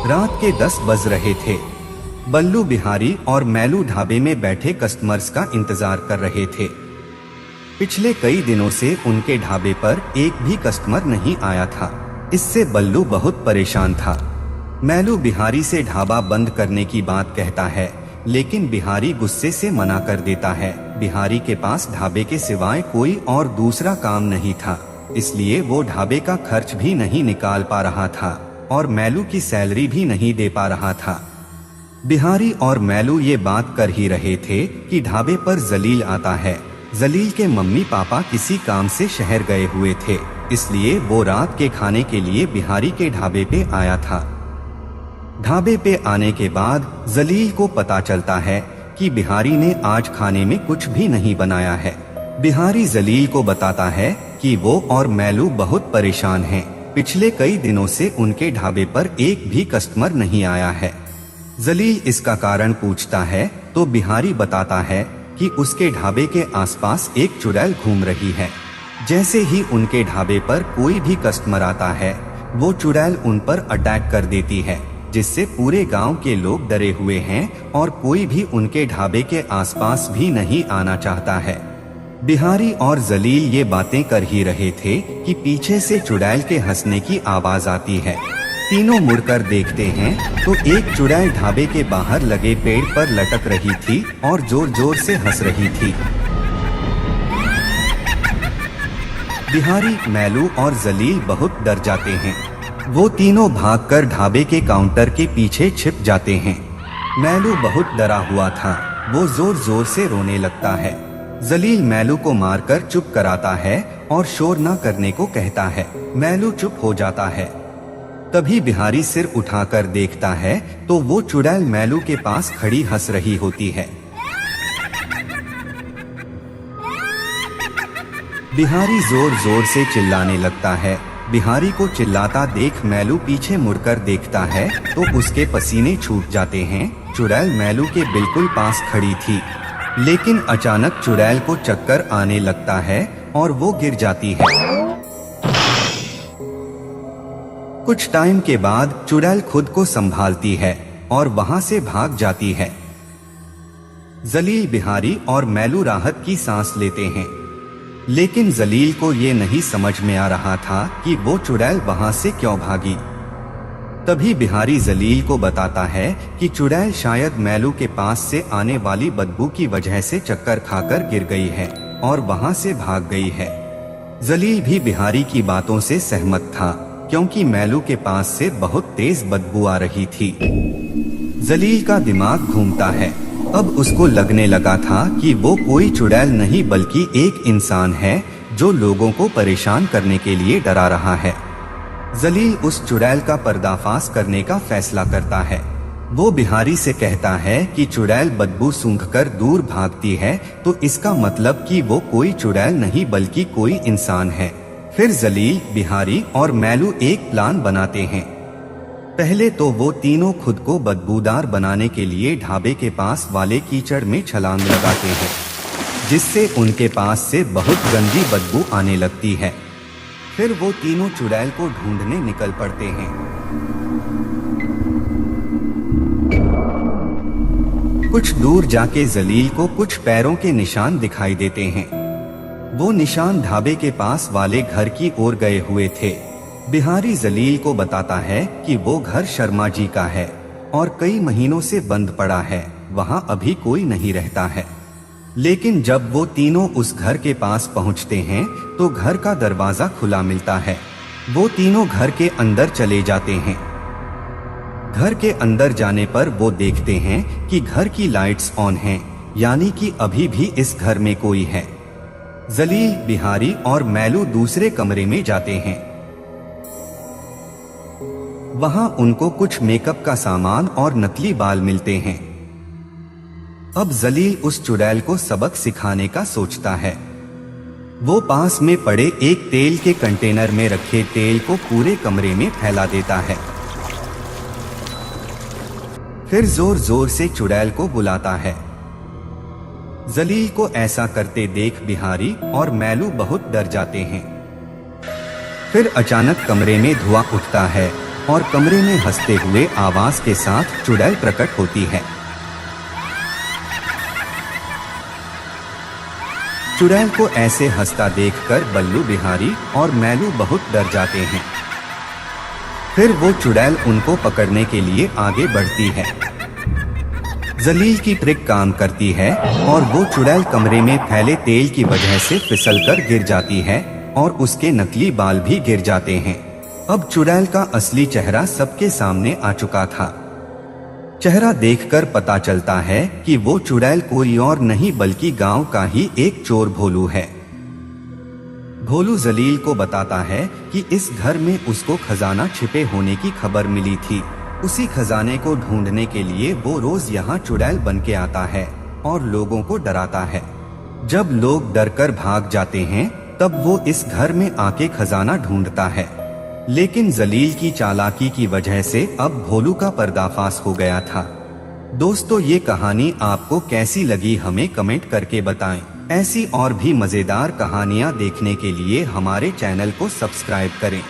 रात के 10 बज रहे थे। बल्लू बिहारी और मैलू ढाबे में बैठे कस्टमर्स का इंतजार कर रहे थे। पिछले कई दिनों से उनके ढाबे पर एक भी कस्टमर नहीं आया था। इससे बल्लू बहुत परेशान था। मैलू बिहारी से ढाबा बंद करने की बात कहता है, लेकिन बिहारी गुस्से से मना कर देता है। बिहारी के पास ढाबे के सिवाय कोई और दूसरा काम नहीं था, इसलिए वो ढाबे का खर्च भी नहीं निकाल पा रहा था और मैलू की सैलरी भी नहीं दे पा रहा था। बिहारी और मैलू ये बात कर ही रहे थे कि ढाबे पर जलील आता है। जलील के मम्मी पापा किसी काम से शहर गए हुए थे, इसलिए वो रात के खाने के लिए बिहारी के ढाबे पे आया था। ढाबे पे आने के बाद जलील को पता चलता है कि बिहारी ने आज खाने में कुछ भी नहीं बनाया है। बिहारी जलील को बताता है कि वो और मैलू बहुत परेशान हैं। पिछले कई दिनों से उनके ढाबे पर एक भी कस्टमर नहीं आया है। जलील इसका कारण पूछता है तो बिहारी बताता है कि उसके ढाबे के आसपास एक चुड़ैल घूम रही है। जैसे ही उनके ढाबे पर कोई भी कस्टमर आता है, वो चुड़ैल उन पर अटैक कर देती है, जिससे पूरे गांव के लोग डरे हुए हैं और कोई भी उनके ढाबे के आसपास भी नहीं आना चाहता है। बिहारी और जलील ये बातें कर ही रहे थे कि पीछे से चुड़ैल के हंसने की आवाज आती है। तीनों मुड़कर देखते हैं तो एक चुड़ैल ढाबे के बाहर लगे पेड़ पर लटक रही थी और जोर जोर से हंस रही थी। बिहारी, मैलू और जलील बहुत डर जाते हैं। वो तीनों भागकर ढाबे के काउंटर के पीछे छिप जाते हैं। मैलू बहुत डरा हुआ था, वो जोर जोर से रोने लगता है। जलील मैलू को मारकर चुप कराता है और शोर न करने को कहता है। मैलू चुप हो जाता है। तभी बिहारी सिर उठाकर देखता है तो वो चुड़ैल मैलू के पास खड़ी हंस रही होती है। बिहारी जोर जोर से चिल्लाने लगता है। बिहारी को चिल्लाता देख मैलू पीछे मुड़कर देखता है तो उसके पसीने छूट जाते हैं। चुड़ैल मैलू के बिल्कुल पास खड़ी थी, लेकिन अचानक चुड़ैल को चक्कर आने लगता है और वो गिर जाती है। कुछ टाइम के बाद चुड़ैल खुद को संभालती है और वहां से भाग जाती है। जलील, बिहारी और मैलू राहत की सांस लेते हैं, लेकिन जलील को ये नहीं समझ में आ रहा था कि वो चुड़ैल वहां से क्यों भागी। तभी बिहारी जलील को बताता है कि चुड़ैल शायद मैलू के पास से आने वाली बदबू की वजह से चक्कर खाकर गिर गई है और वहां से भाग गई है। जलील भी बिहारी की बातों से सहमत था, क्योंकि मैलू के पास से बहुत तेज बदबू आ रही थी। जलील का दिमाग घूमता है। अब उसको लगने लगा था कि वो कोई चुड़ैल नहीं बल्कि एक इंसान है जो लोगों को परेशान करने के लिए डरा रहा है। जलील उस चुड़ैल का पर्दाफाश करने का फैसला करता है। वो बिहारी से कहता है कि चुड़ैल बदबू सूंघकर दूर भागती है, तो इसका मतलब कि वो कोई चुड़ैल नहीं बल्कि कोई इंसान है। फिर जलील, बिहारी और मैलू एक प्लान बनाते हैं। पहले तो वो तीनों खुद को बदबूदार बनाने के लिए ढाबे के पास वाले कीचड़ में छलांग लगाते हैं, जिससे उनके पास से बहुत गंदी बदबू आने लगती है। फिर वो तीनों चुड़ैल को ढूंढने निकल पड़ते हैं। कुछ दूर जाके जलील को कुछ पैरों के निशान दिखाई देते हैं। वो निशान ढाबे के पास वाले घर की ओर गए हुए थे। बिहारी जलील को बताता है कि वो घर शर्मा जी का है और कई महीनों से बंद पड़ा है, वहां अभी कोई नहीं रहता है। लेकिन जब वो तीनों उस घर के पास पहुंचते हैं तो घर का दरवाजा खुला मिलता है। वो तीनों घर के अंदर चले जाते हैं। घर के अंदर जाने पर वो देखते हैं कि घर की लाइट्स ऑन हैं, यानी कि अभी भी इस घर में कोई है। जलील, बिहारी और मैलू दूसरे कमरे में जाते हैं। वहां उनको कुछ मेकअप का सामान और नकली बाल मिलते हैं। अब जलील उस चुड़ैल को सबक सिखाने का सोचता है। वो पास में पड़े एक तेल के कंटेनर में रखे तेल को पूरे कमरे में फैला देता है। फिर जोर जोर से चुड़ैल को बुलाता है। जलील को ऐसा करते देख बिहारी और मैलू बहुत डर जाते हैं। फिर अचानक कमरे में धुआं उठता है और कमरे में हंसते हुए आवाज के साथ चुड़ैल प्रकट होती है। चुड़ैल को ऐसे हंसता देखकर बल्लू बिहारी और मैलू बहुत डर जाते हैं। फिर वो चुड़ैल उनको पकड़ने के लिए आगे बढ़ती है। जलील की ट्रिक काम करती है और वो चुड़ैल कमरे में फैले तेल की वजह से फिसलकर गिर जाती है और उसके नकली बाल भी गिर जाते हैं। अब चुड़ैल का असली चेहरा सबके सामने आ चुका था। चेहरा देखकर पता चलता है कि वो चुड़ैल कोई और नहीं बल्कि गांव का ही एक चोर भोलू है। भोलू जलील को बताता है कि इस घर में उसको खजाना छिपे होने की खबर मिली थी। उसी खजाने को ढूंढने के लिए वो रोज यहाँ चुड़ैल बन के आता है और लोगों को डराता है। जब लोग डरकर भाग जाते हैं तब वो इस घर में आके खजाना ढूंढता है। लेकिन जलील की चालाकी की वजह से अब भोलू का पर्दाफाश हो गया था। दोस्तों, ये कहानी आपको कैसी लगी हमें कमेंट करके बताएं। ऐसी और भी मजेदार कहानियां देखने के लिए हमारे चैनल को सब्सक्राइब करें।